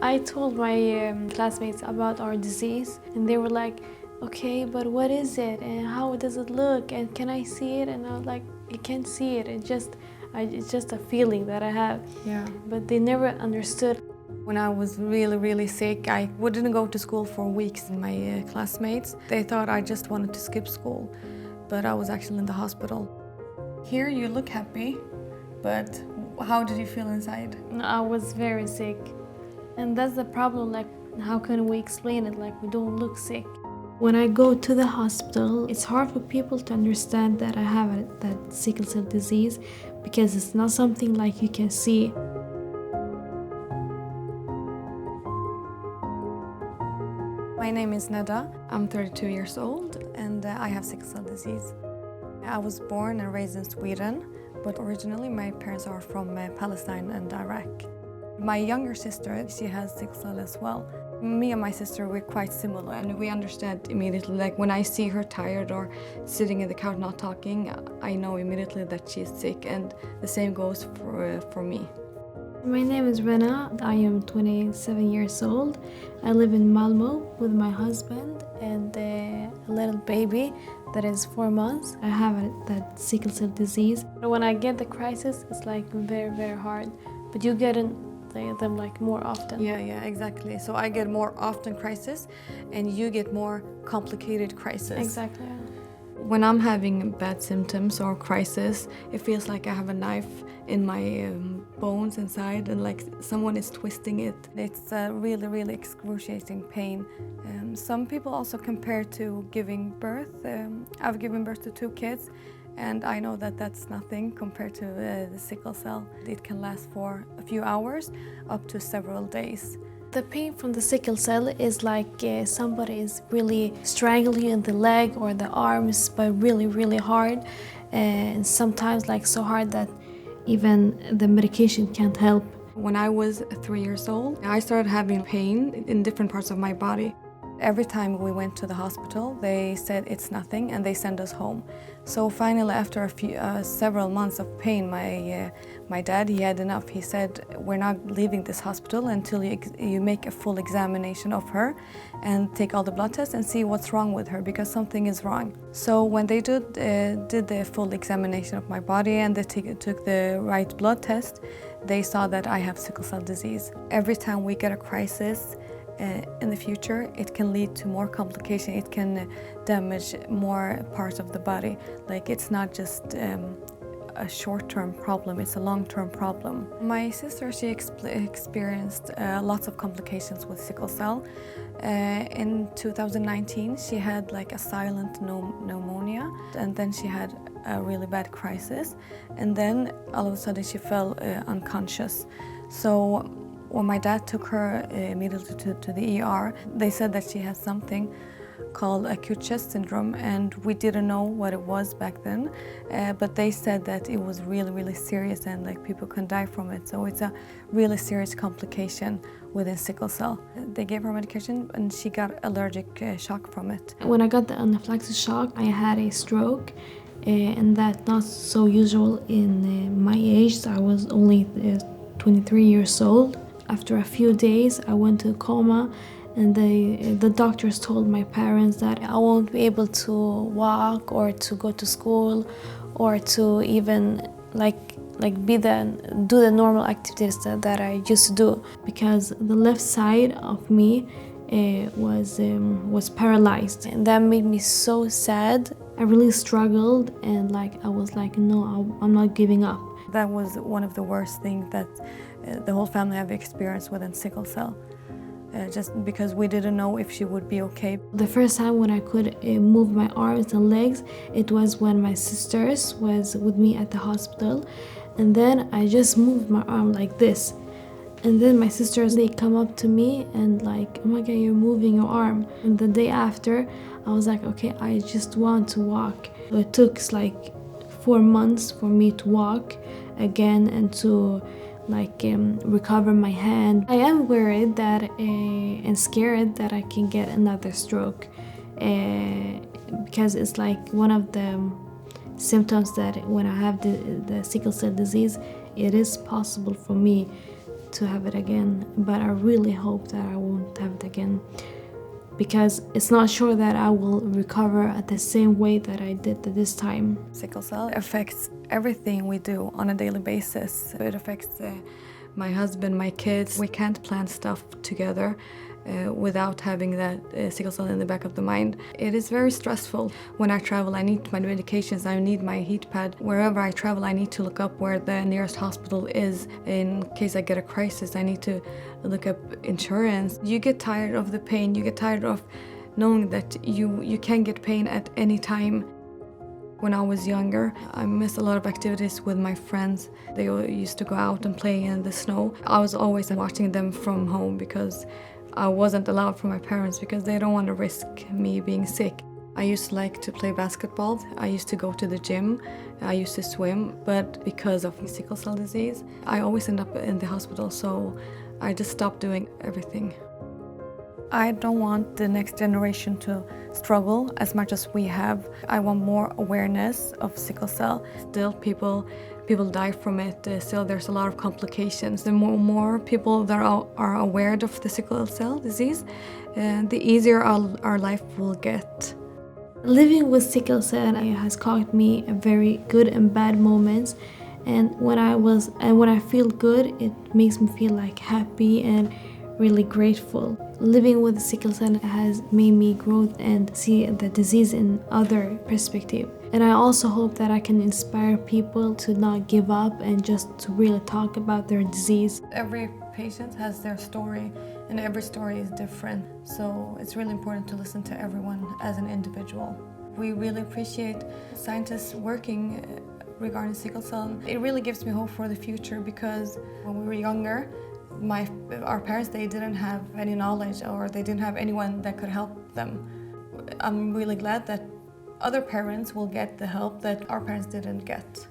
I told my classmates about our disease, and they were like, okay, but what is it and how does it look and can I see it? And I was like, you can't see it, it's just a feeling that I have. Yeah. But they never understood. When I was really sick, I wouldn't go to school for weeks. My classmates, they thought I just wanted to skip school, but I was actually in the hospital. Here you look happy, but how did you feel inside? I was very sick, and that's the problem. Like, how can we explain it? Like, we don't look sick. When I go to the hospital, it's hard for people to understand that I have that sickle cell disease, because it's not something like you can see. My name is Nedda. I'm 32 years old and I have sickle cell disease. I was born and raised in Sweden, but originally my parents are from Palestine and Iraq. My younger sister, she has sickle cell as well. Me and my sister, we're quite similar, and we understand immediately. Like when I see her tired or sitting in the couch not talking, I know immediately that she's sick, and the same goes for me. My name is Renna. I am 27 years old. I live in Malmo with my husband and a little baby that is 4 months. I have that sickle cell disease. When I get the crisis, it's like very hard, but you get them like more often. Yeah, exactly. So I get more often crisis, and you get more complicated crisis. Exactly. When I'm having bad symptoms or crisis, it feels like I have a knife in my bones inside, and like someone is twisting it. It's a really excruciating pain. Some people also compare to giving birth. I've given birth to 2 kids, and I know that that's nothing compared to the sickle cell. It can last for a few hours, up to several days. The pain from the sickle cell is like somebody is really strangling you in the leg or the arms, but really hard, and sometimes like so hard that even the medication can't help. When I was 3 years old, I started having pain in different parts of my body. Every time we went to the hospital, they said it's nothing and they sent us home. So finally, after several months of pain, my dad, he had enough. He said, we're not leaving this hospital until you make a full examination of her and take all the blood tests and see what's wrong with her, because something is wrong. So when they did the full examination of my body and they took the right blood test, they saw that I have sickle cell disease. Every time we get a crisis, in the future, it can lead to more complication. It can damage more parts of the body. Like, it's not just a short-term problem, it's a long-term problem. My sister, she experienced lots of complications with sickle cell. In 2019, she had like a silent pneumonia, and then she had a really bad crisis, and then all of a sudden she fell unconscious. So when my dad took her immediately to the ER, they said that she had something called acute chest syndrome, and we didn't know what it was back then, but they said that it was really serious and like people can die from it. So it's a really serious complication within sickle cell. They gave her medication and she got allergic shock from it. When I got the anaphylaxis shock, I had a stroke, and that's not so usual in my age. So I was only 23 years old. After a few days, I went to coma, and the doctors told my parents that I won't be able to walk or to go to school or to even do the normal activities that I used to do, because the left side of me was paralyzed, and that made me so sad. I really struggled, and I was like, no, I'm not giving up. That was one of the worst things that the whole family have experienced within sickle cell, just because we didn't know if she would be okay. The first time when I could move my arms and legs, it was when my sisters was with me at the hospital, and then I just moved my arm like this, and then my sisters, they come up to me and like, oh my God, you're moving your arm. And the day after, I was like, okay, I just want to walk. So it took like 4 months for me to walk again and to recover my hand. I am worried that and scared that I can get another stroke, because it's like one of the symptoms that when I have the sickle cell disease, it is possible for me to have it again, but I really hope that I won't have it again, because it's not sure that I will recover at the same way that I did this time. Sickle cell affects everything we do on a daily basis. It affects my husband, my kids. We can't plan stuff together without having that sickle cell in the back of the mind. It is very stressful. When I travel, I need my medications, I need my heat pad. Wherever I travel, I need to look up where the nearest hospital is. In case I get a crisis, I need to look up insurance. You get tired of the pain, you get tired of knowing that you can get pain at any time. When I was younger, I missed a lot of activities with my friends. They used to go out and play in the snow. I was always watching them from home because I wasn't allowed from my parents because they don't want to risk me being sick. I used to like to play basketball. I used to go to the gym. I used to swim, but because of sickle cell disease, I always end up in the hospital, so I just stopped doing everything. I don't want the next generation to struggle as much as we have. I want more awareness of sickle cell. Still, people die from it. Still, there's a lot of complications. The more people that are aware of the sickle cell disease, the easier our life will get. Living with sickle cell has caused me a very good and bad moments, and when I feel good, it makes me feel like happy and really grateful. Living with sickle cell has made me grow and see the disease in other perspective. And I also hope that I can inspire people to not give up and just to really talk about their disease. Every patient has their story, and every story is different. So it's really important to listen to everyone as an individual. We really appreciate scientists working regarding sickle cell. It really gives me hope for the future, because when we were younger, our parents, they didn't have any knowledge, or they didn't have anyone that could help them. I'm really glad that other parents will get the help that our parents didn't get.